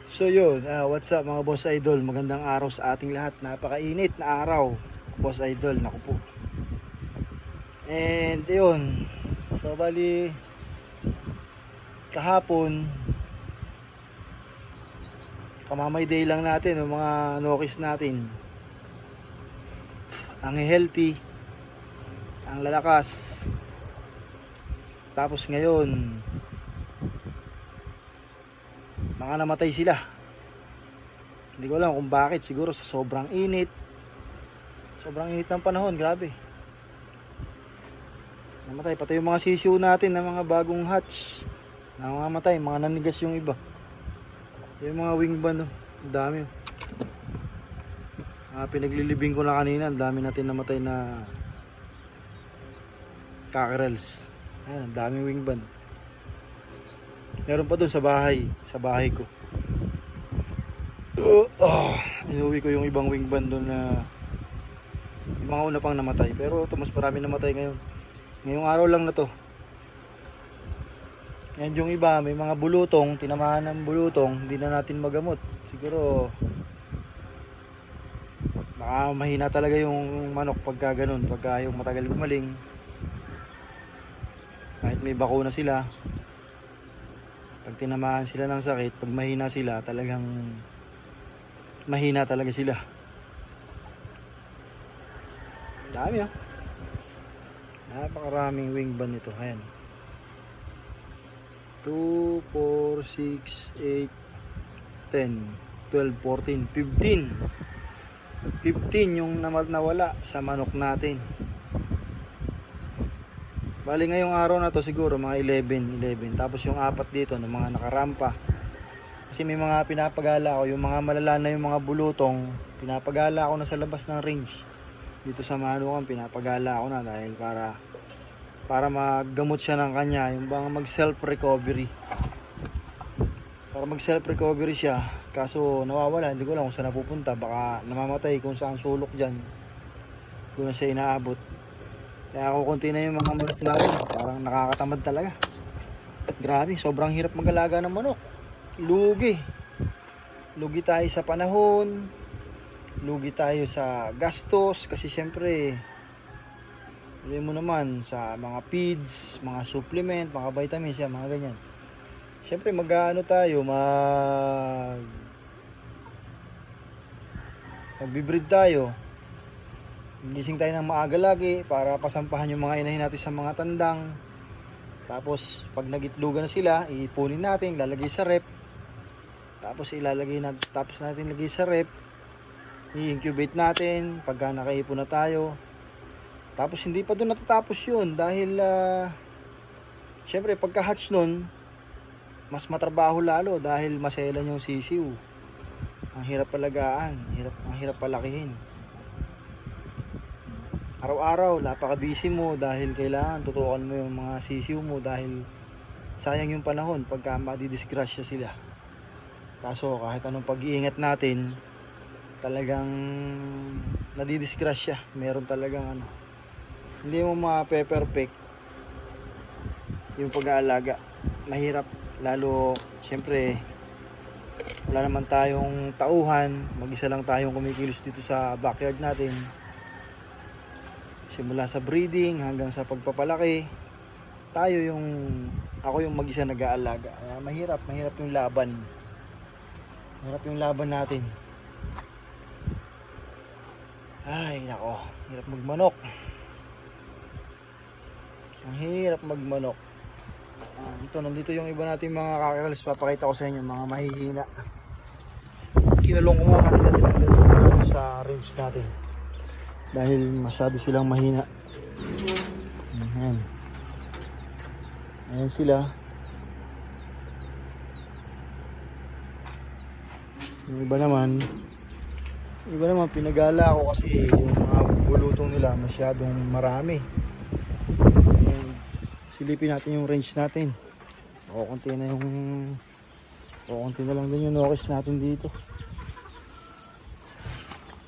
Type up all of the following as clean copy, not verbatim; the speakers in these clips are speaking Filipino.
So yun, what's up mga boss idol, magandang araw sa ating lahat. Napakainit na araw, boss idol, naku po. And yun, so bali kahapon kamamay day lang natin yung mga nokis natin. Ang healthy, ang lalakas. Tapos ngayon mga namatay sila. Hindi ko alam kung bakit, siguro sa sobrang init. Sobrang init ng panahon, grabe. Namatay pati yung mga sisiw natin na mga bagong hatch. Namamatay, mga nanigas yung iba. Yung mga wing ban, oh. Ang dami. Pinaglilibing ko na kanina, ang dami natin namatay na cockerels. Ayan, ang dami wing ban. Meron pa dun sa bahay ko. Inuwi ko yung ibang wing ban dun na yung mga una pang namatay. Pero ito, mas marami namatay ngayon. Ngayong araw lang na to. Yan yung iba, may mga bulutong, tinamahan ng bulutong, hindi na natin magamot. Siguro baka mahina talaga yung manok pagka ganun, pagka yung matagal gumaling. Kahit may bakuna sila, pag tinamahan sila ng sakit, pag mahina sila, talagang mahina talaga sila. Dami ah. Napakaraming wing ban nito. Ayan. 2, 4, 6, 8, 10, 12, 14, 15. 15 yung nawala sa manok natin. Bali ngayong araw na to siguro mga 11. Tapos yung apat dito ng mga nakarampa. Kasi may mga pinapagala ko, yung mga malala na yung mga bulutong, pinapagala ko na sa labas ng range. Dito sa manukan, pinapagala ko na dahil para maggamot siya ng kanya, yung bang mag self recovery. Para mag self recovery siya, kaso nawawala, hindi ko alam kung saan napupunta, baka namamatay kung saan sulok dyan, kung siya inaabot. Kaya ako konti na yung mga manok natin, parang nakakatamad talaga. Grabe, sobrang hirap mag-alaga ng manok. Lugi tayo sa panahon, lugi tayo sa gastos, kasi syempre alam mo naman sa mga feeds, mga supplement, mga vitamins, yan, mga ganyan. Siyempre mag-ano tayo, magbibreed tayo. Gising tayo ng maaga lagi para pasampahan yung mga inahin natin sa mga tandang. Tapos pag nagitlugan na sila, ipunin natin, lalagay sa rep. Tapos natin lagay sa rep. I-incubate natin pagka nakaipon na tayo. Tapos hindi pa doon natatapos yun dahil syempre pagka-hatch nun, mas matrabaho lalo dahil maselan yung sisiw. Ang hirap palagaan, ang hirap palakihin. Araw-araw, napaka-busy mo dahil kailangan tutukan mo yung mga sisiw mo dahil sayang yung panahon pagka madidisgrasya sila. Kaso kahit anong pag-iingat natin, talagang nadidisgrasya. Meron talagang hindi mo ma-perfect yung pag-aalaga. Mahirap, lalo syempre wala naman tayong tauhan, mag-isa lang tayong kumikilos dito sa backyard natin. Simula sa breeding hanggang sa pagpapalaki, ako yung mag-isa nag-aalaga. Kaya mahirap yung laban. Mahirap yung laban natin. Ay, nako, hirap magmanok. Ang hirap magmanok. Nandito yung iba nating mga cockerels. Papakita ko sa inyo, mga mahihina. Kinulong ko muna sila, tinanggal ko muna sa range natin dahil masyado silang mahina. Ayan sila. Yung iba naman pinagala ako kasi yung mga bulutong nila masyadong marami. Silipin natin yung range natin. Kukunti na lang din yung nokis natin dito.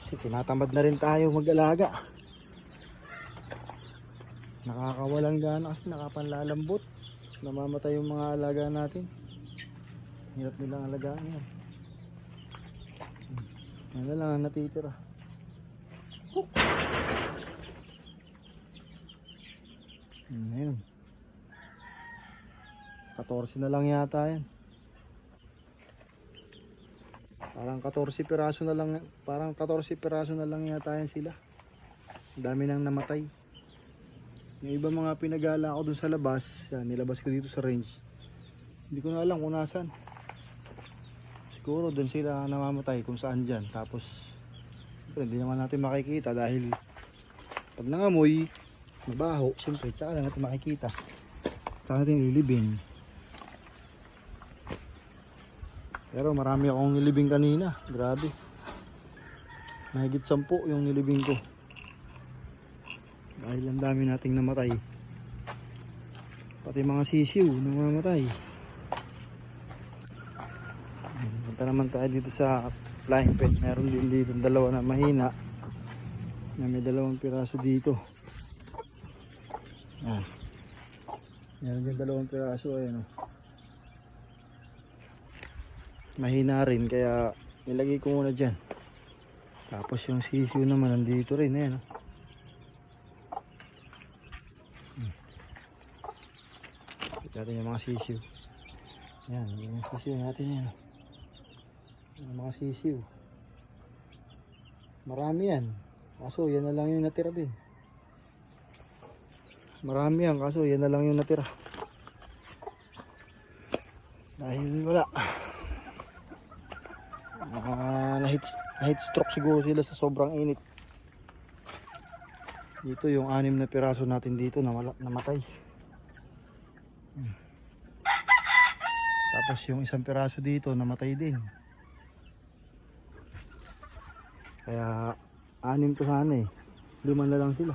Kasi tinatamad na rin tayo mag-alaga. Nakakawalang gana kasi nakapanlalambot. Namamatay yung mga alaga natin. Hirap nilang alagaan yan. Yan na lang ang natitira. Ayun. 14 na lang yata yan. Parang 14 piraso na lang, parang 14 piraso na lang yata yan sila. Ang dami nang namatay. Yung iba mga pinagala ko dun sa labas, yan, nilabas ko dito sa range. Hindi ko na alam kung nasan. Siguro dun sila namamatay kung saan dyan. Tapos, hindi naman natin makikita dahil pag nangamoy, mabaho, siyempre, tsaka lang natin makikita. Tsaka natin ililibing. Pero marami akong nilibing kanina. Grabe. Mahigit 10 yung nilibing ko. Dahil ang dami nating namatay. Pati mga sisiw namamatay. Punta naman tayo dito sa flying pet. Meron din dito dalawa na mahina. May 2 piraso dito. Meron din 2 piraso. Ayan o. Mahina rin kaya nilagay ko muna dyan. Tapos yung sisiw naman nandito rin. Ayan o. Kita natin yung mga sisiw. Yan, yung sisiw natin yan. Yung mga sisiw. Marami yan. Kaso yan na lang yung natira din. Marami yan kaso yan na lang yung natira. Dahil wala. Na-heat stroke siguro sila sa sobrang init. Dito yung 6 na piraso natin dito na namatay. Tapos yung 1 piraso dito namatay din. Kaya 6 to sana eh. 5 na lang sila.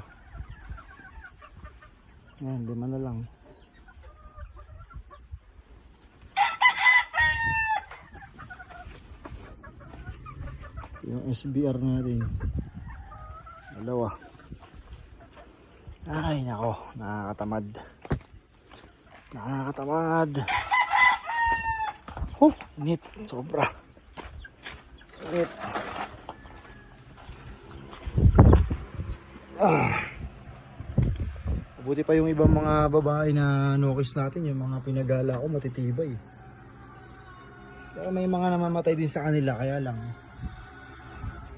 Yan, 5 na lang. Yung SBR natin 2. Ay nako, nakakatamad. Nakakatamad. Init, sobra. Init. Buti pa yung ibang mga babae na nokis natin, yung mga pinagala ko matitibay. Pero may mga namamatay din sa kanila, kaya lang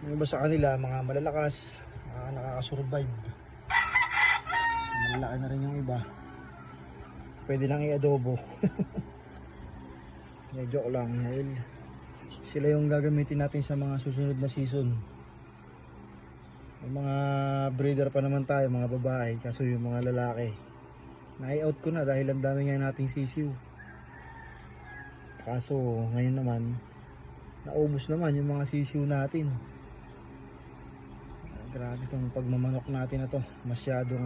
yung iba sa kanila, mga malalakas, nakakasurvive. Malalaki na rin yung iba. Pwede lang i-adobo. Joke lang. Dahil sila yung gagamitin natin sa mga susunod na season. Yung mga breeder pa naman tayo, mga babae. Kaso yung mga lalaki, na-out ko na dahil ang dami nga nating sisiw. Kaso ngayon naman, naubos naman yung mga sisiw natin. Grabe itong pagmamanok natin na to. Masyadong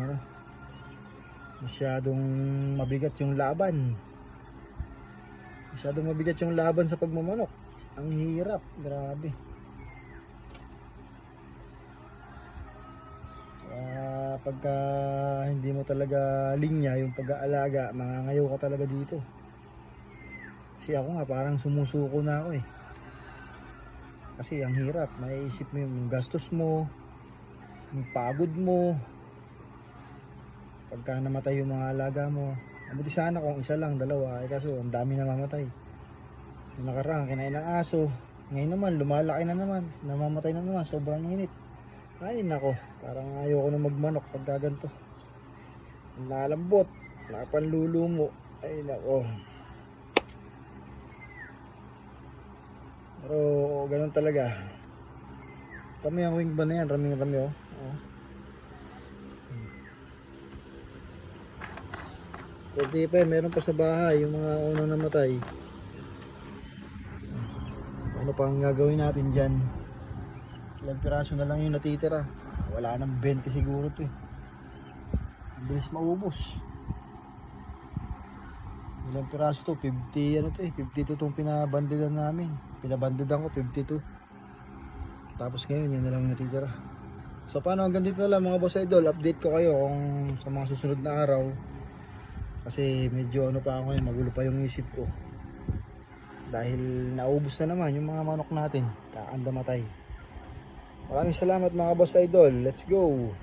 mabigat yung laban. Masyadong mabigat yung laban sa pagmamanok. Ang hirap, grabe. Pagka hindi mo talaga linya yung pag-aalaga, mangangayaw ka talaga dito. Kasi ako nga parang sumusuko na ako eh. Kasi ang hirap, maiisip mo yung gastos mo, yung pagod mo. Pagka namatay yung mga alaga mo, mabuti sana kung 1 lang, 2, kaso ang dami na mamatay. Yung nakaraan, kinain ng aso. Ngayon naman, lumalaki na naman, namamatay na naman, sobrang init. Ay nako, parang ayoko na magmanok pagka ganito. Ang lalambot, napanlulumo. Ay nako. Pero ganun talaga. Kami ang wing ba na yan, raming-rami oh. Pwede pa, meron pa sa bahay yung mga unang namatay. Ano pa ang gagawin natin dyan? Ilang piraso na lang yung natitira. Wala nang 20 siguro to eh. Bilis maubos. Ilang piraso to? 50 ano to eh. 52 itong pinabandidan namin. Pinabandidan ko 52. Tapos ngayon yan na lang yung natitira. So paano, hanggang dito na lang mga boss idol. Update ko kayo kung sa mga susunod na araw. Kasi medyo ano pa ako ngayon, magulo pa yung isip ko. dahil naubos na naman yung mga manok natin, kakanda matay. Maraming salamat mga boss idol, let's go.